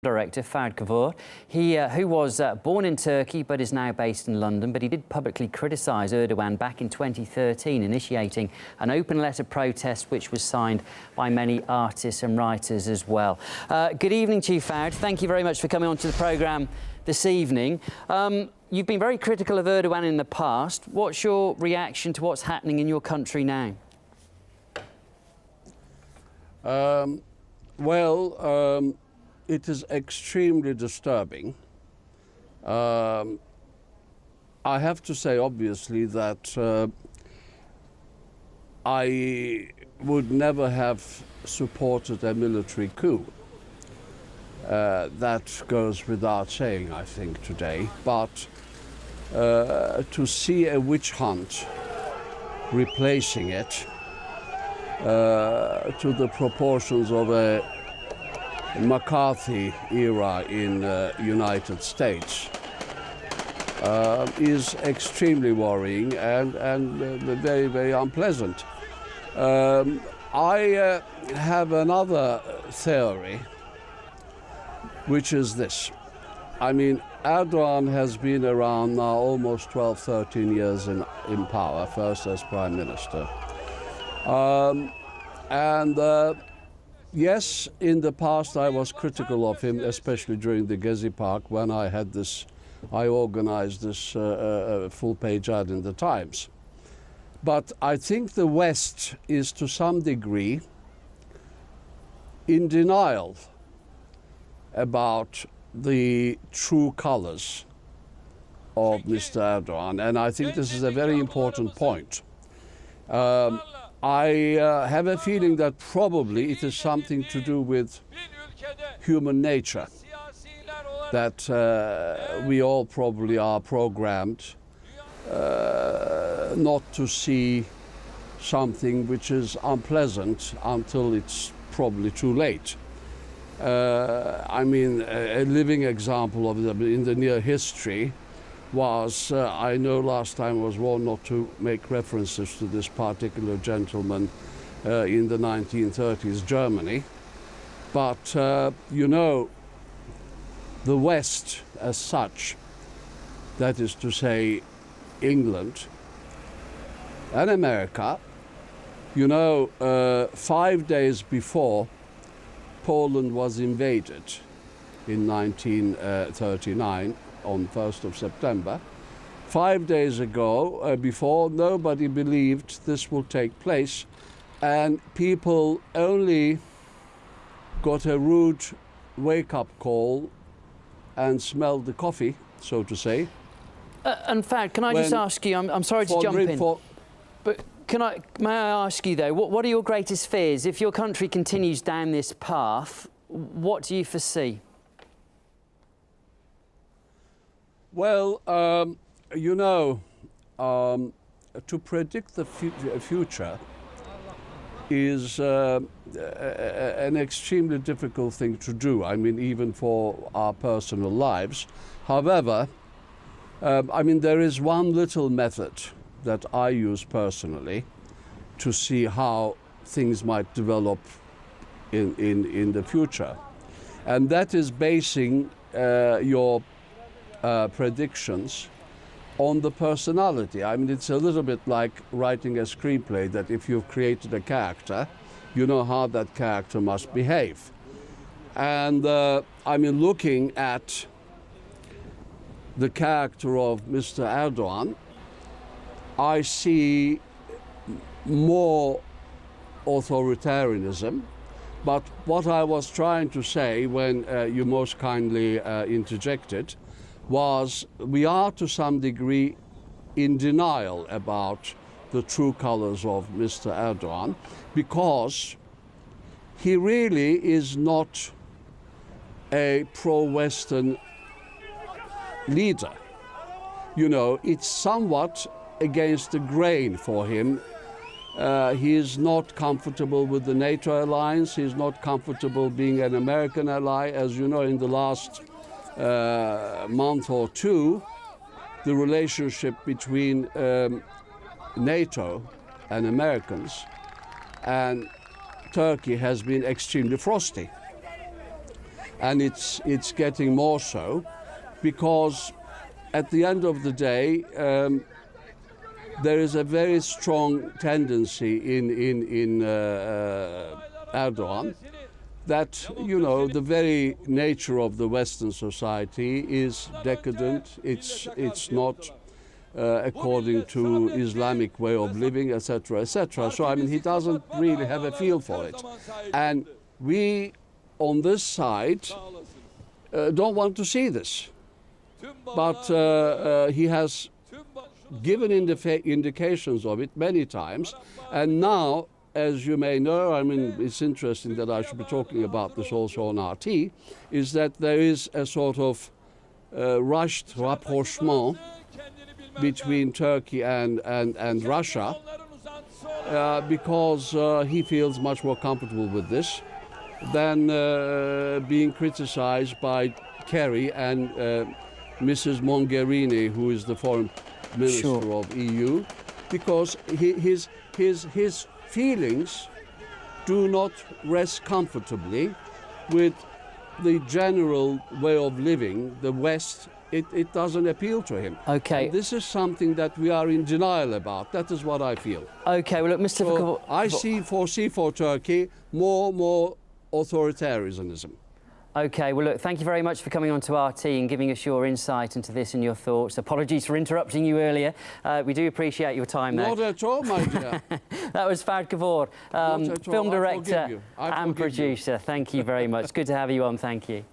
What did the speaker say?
Director Fuad Kavur, who was born in Turkey but is now based in London, but he did publicly criticise Erdogan back in 2013, initiating an open letter protest which was signed by many artists and writers as well. Good evening to you, Fuad. Thank you very much for coming onto the programme this evening. You've been very critical of Erdogan in the past. What's your reaction to what's happening in your country now? It is extremely disturbing. I have to say, obviously, that I would never have supported a military coup. That goes without saying, I think, today. But to see a witch hunt replacing it to the proportions of a McCarthy era in United States is extremely worrying and very, very unpleasant. I have another theory, which is this. I mean, Erdogan has been around now almost 12, 13 years in power, first as Prime Minister. Yes, in the past I was critical of him, especially during the Gezi Park when I organized this full-page ad in the Times. But I think the West is to some degree in denial about the true colors of Mr. Erdogan, and I think this is a very important point. I have a feeling that probably it is something to do with human nature, that we all probably are programmed not to see something which is unpleasant until it's probably too late. I mean, a living example of them in the near history was, I know last time I was warned not to make references to this particular gentleman in the 1930s Germany, but you know, the West as such, that is to say England and America, you know, 5 days before Poland was invaded in 1939, on 1st of September. 5 days ago, before, nobody believed this will take place, and people only got a rude wake-up call and smelled the coffee, so to say. In fact, can I just ask you, I'm sorry to jump in, but may I ask you though, what are your greatest fears? If your country continues down this path, what do you foresee? Well, you know, to predict the future is an extremely difficult thing to do. I mean, even for our personal lives. However, I mean, there is one little method that I use personally to see how things might develop in the future. And that is basing your predictions on the personality. I mean, it's a little bit like writing a screenplay, that if you've created a character, you know how that character must behave. And I mean, looking at the character of Mr. Erdogan, I see more authoritarianism. But what I was trying to say when you most kindly interjected was, we are to some degree in denial about the true colors of Mr. Erdogan, because he really is not a pro-Western leader. You know, it's somewhat against the grain for him. He is not comfortable with the NATO alliance. He's not comfortable being an American ally. As you know, in the last month or two, the relationship between NATO and Americans and Turkey has been extremely frosty. and it's getting more so, because at the end of the day, there is a very strong tendency in Erdogan that, you know, the very nature of the Western society is decadent. It's not according to Islamic way of living, etc., etc. So I mean, he doesn't really have a feel for it, and we on this side don't want to see this. But he has given indications of it many times, and now, as you may know, I mean, it's interesting that I should be talking about this also on RT, is that there is a sort of rushed rapprochement between Turkey and Russia, because he feels much more comfortable with this than being criticized by Kerry and Mrs. Mogherini, who is the foreign minister of EU, because his feelings do not rest comfortably with the general way of living, the West. It doesn't appeal to him. Okay. And this is something that we are in denial about. That is what I feel. Okay, well, look, Mr. So I foresee for Turkey more authoritarianism. Okay, well, look, thank you very much for coming on to RT and giving us your insight into this and your thoughts. Apologies for interrupting you earlier. We do appreciate your time, though. Not at all, my dear. That was Fuad Kavur, film director and producer. Thank you very much. Good to have you on. Thank you.